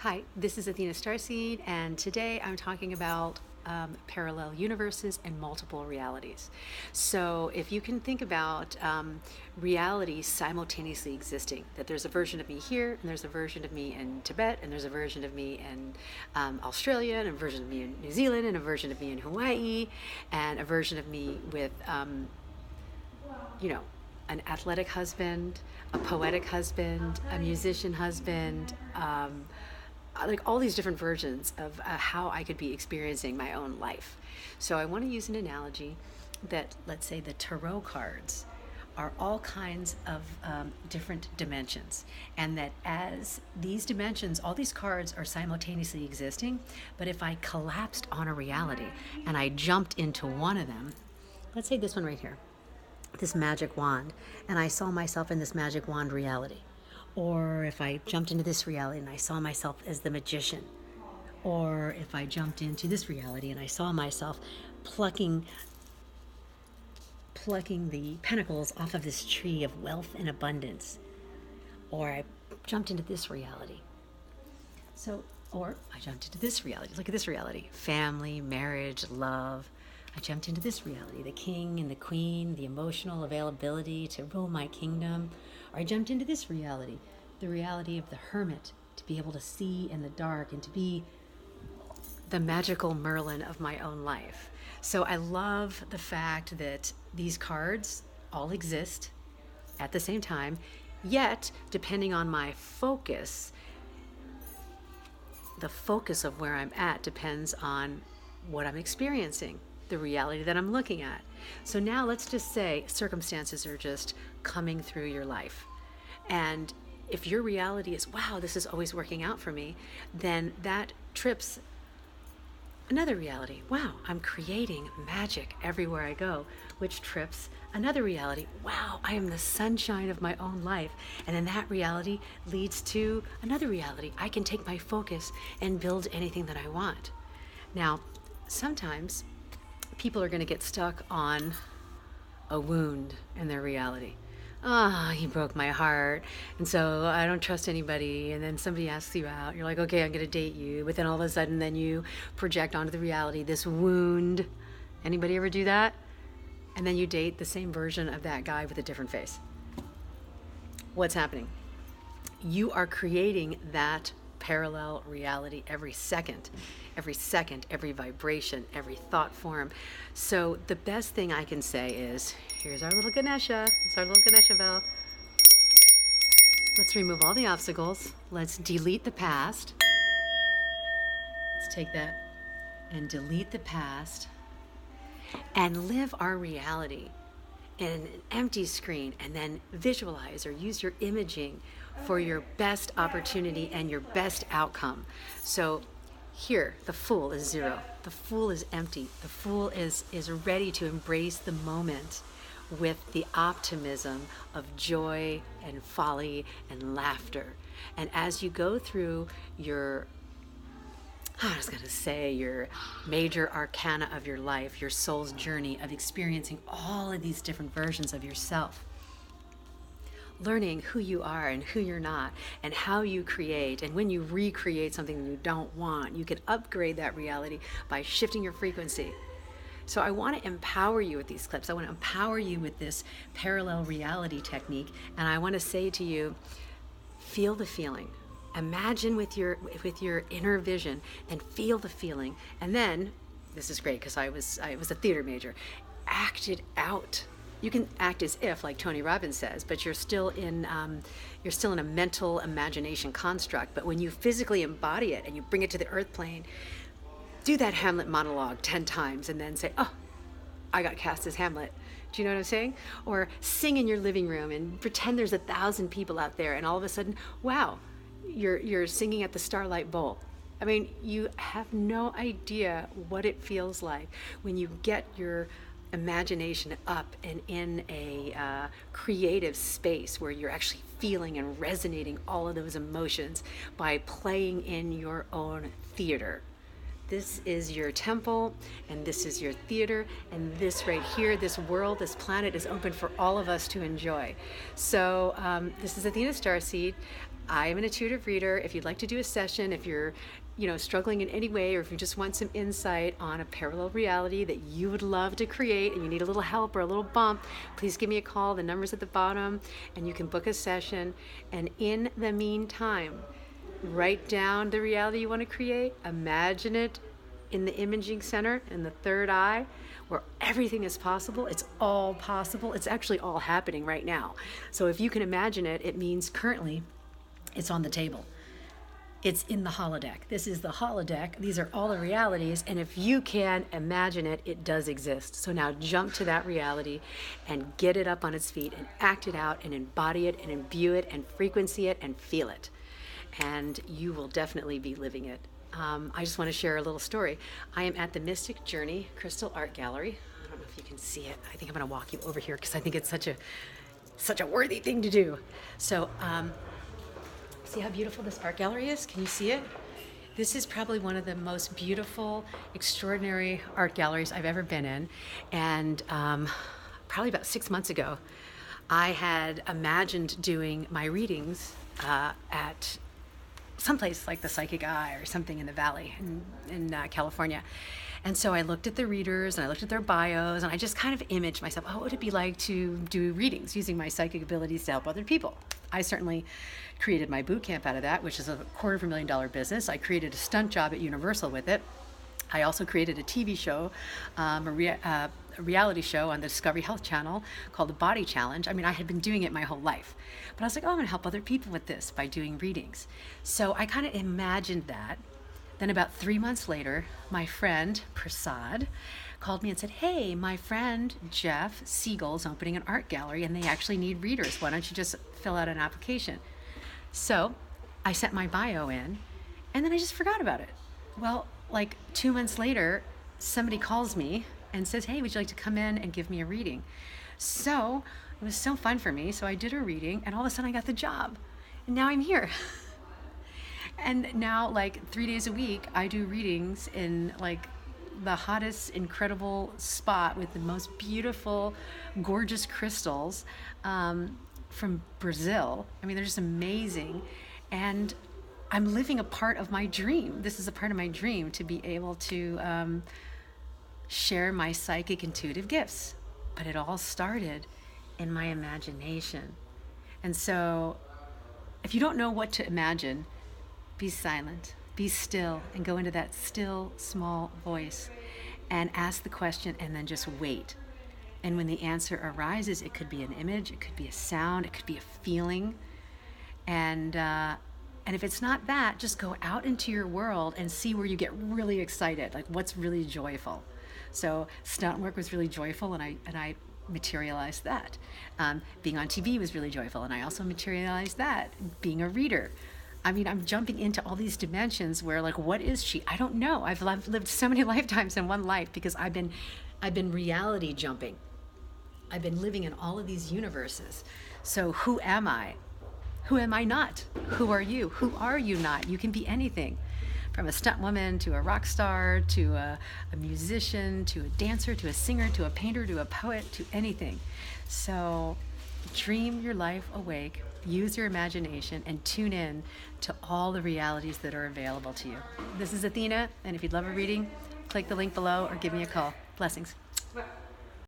Hi, this is Athena StarSeed, and today I'm talking about parallel universes and multiple realities. So if you can think about reality simultaneously existing, that there's a version of me here, and there's a version of me in Tibet, and there's a version of me in Australia, and a version of me in New Zealand, and a version of me in Hawaii, and a version of me with, an athletic husband, a poetic husband, a musician husband, like all these different versions of how I could be experiencing my own life. So I want to use an analogy that, let's say, the tarot cards are all kinds of different dimensions, and that as these dimensions, all these cards are simultaneously existing, but if I collapsed on a reality and I jumped into one of them, let's say this one right here, this magic wand, and I saw myself in this magic wand reality. Or if I jumped into this reality and I saw myself as the magician. Or if I jumped into this reality and I saw myself plucking the pentacles off of this tree of wealth and abundance. Or I jumped into this reality. Or I jumped into this reality. Look at this reality. Family, marriage, love. I jumped into this reality, the king and the queen, the emotional availability to rule my kingdom. Or I jumped into this reality, the reality of the hermit, to be able to see in the dark and to be the magical Merlin of my own life. So I love the fact that these cards all exist at the same time, yet depending on my focus, the focus of where I'm at depends on what I'm experiencing, the reality that I'm looking at. So now let's just say circumstances are just coming through your life. And if your reality is, wow, this is always working out for me, then that trips another reality. Wow, I'm creating magic everywhere I go, which trips another reality. Wow, I am the sunshine of my own life. And then that reality leads to another reality. I can take my focus and build anything that I want. Now, sometimes people are going to get stuck on a wound in their reality. He broke my heart, and so I don't trust anybody. And then somebody asks you out. You're like, okay, I'm going to date you. But then all of a sudden, then you project onto the reality this wound. Anybody ever do that? And then you date the same version of that guy with a different face. What's happening? You are creating that parallel reality every second, every vibration, every thought form. So the best thing I can say is, here's our little Ganesha. It's our little Ganesha bell. Let's remove all the obstacles. Let's delete the past. Let's take that and delete the past and live our reality in an empty screen, and then visualize or use your imaging for your best opportunity and your best outcome. So here, the Fool is zero. The Fool is empty. The Fool is ready to embrace the moment with the optimism of joy and folly and laughter. And as you go through your your major arcana of your life, your soul's journey of experiencing all of these different versions of yourself, learning who you are and who you're not, and how you create. And when you recreate something you don't want, you can upgrade that reality by shifting your frequency. So I want to empower you with these clips. I want to empower you with this parallel reality technique. And I want to say to you, feel the feeling. Imagine with your inner vision and feel the feeling. And then, this is great because I was a theater major, act it out. You can act as if, like Tony Robbins says, but you're still in a mental imagination construct. But when you physically embody it and you bring it to the earth plane, do that Hamlet monologue 10 times and then say, oh, I got cast as Hamlet. Do you know what I'm saying? Or sing in your living room and pretend there's 1,000 people out there, and all of a sudden, wow, you're singing at the Starlight Bowl. I mean, you have no idea what it feels like when you get your imagination up and in a creative space where you're actually feeling and resonating all of those emotions by playing in your own theater. This is your temple, and this is your theater, and this right here, this world, this planet is open for all of us to enjoy. So this is Athena StarSeed. I am an intuitive reader. If you'd like to do a session, if you're struggling in any way, or if you just want some insight on a parallel reality that you would love to create and you need a little help or a little bump, please give me a call. The number's at the bottom and you can book a session. And in the meantime, write down the reality you want to create, imagine it in the imaging center, in the third eye, where everything is possible. It's all possible. It's actually all happening right now. So if you can imagine it, it means currently it's on the table. It's in the holodeck. This is the holodeck. These are all the realities. And if you can imagine it, it does exist. So now jump to that reality and get it up on its feet and act it out and embody it and imbue it and frequency it and feel it. And you will definitely be living it. I just want to share a little story. I am at the Mystic Journey Crystal Art Gallery. I don't know if you can see it. I think I'm going to walk you over here because I think it's such a worthy thing to do. So, see how beautiful this art gallery is? Can you see it? This is probably one of the most beautiful, extraordinary art galleries I've ever been in. And probably about 6 months ago, I had imagined doing my readings at someplace like the Psychic Eye or something in the valley in California. And so I looked at the readers and I looked at their bios and I just kind of imaged myself, what would it be like to do readings using my psychic abilities to help other people? I certainly created my boot camp out of that, which is a $250,000 business. I created a stunt job at Universal with it. I also created a TV show, a reality show on the Discovery Health Channel called The Body Challenge. I mean, I had been doing it my whole life. But I was like, I'm going to help other people with this by doing readings. So I kind of imagined that. Then about 3 months later, my friend Prasad called me and said, hey, my friend Jeff Siegel's opening an art gallery and they actually need readers. Why don't you just fill out an application? So I sent my bio in and then I just forgot about it. Well, like 2 months later, somebody calls me and says, hey, would you like to come in and give me a reading? So it was so fun for me. So I did a reading and all of a sudden I got the job and now I'm here. And now, like 3 days a week, I do readings in like the hottest, incredible spot with the most beautiful, gorgeous crystals from Brazil. I mean, they're just amazing. And I'm living a part of my dream. This is a part of my dream, to be able to share my psychic intuitive gifts. But it all started in my imagination. And so if you don't know what to imagine, be silent, be still, and go into that still, small voice and ask the question and then just wait. And when the answer arises, it could be an image, it could be a sound, it could be a feeling. And if it's not that, just go out into your world and see where you get really excited, like what's really joyful. So stunt work was really joyful, and I materialized that. Being on TV was really joyful, and I also materialized that. Being a reader. I mean, I'm jumping into all these dimensions where, like, what is she? I don't know. I've lived so many lifetimes in one life because I've been reality jumping. I've been living in all of these universes. So who am I? Who am I not? Who are you? Who are you not? You can be anything, from a stunt woman to a rock star to a musician to a dancer to a singer to a painter to a poet to anything. So dream your life awake. Use your imagination and tune in to all the realities that are available to you. This is Athena, and if you'd love a reading, click the link below or give me a call. Blessings.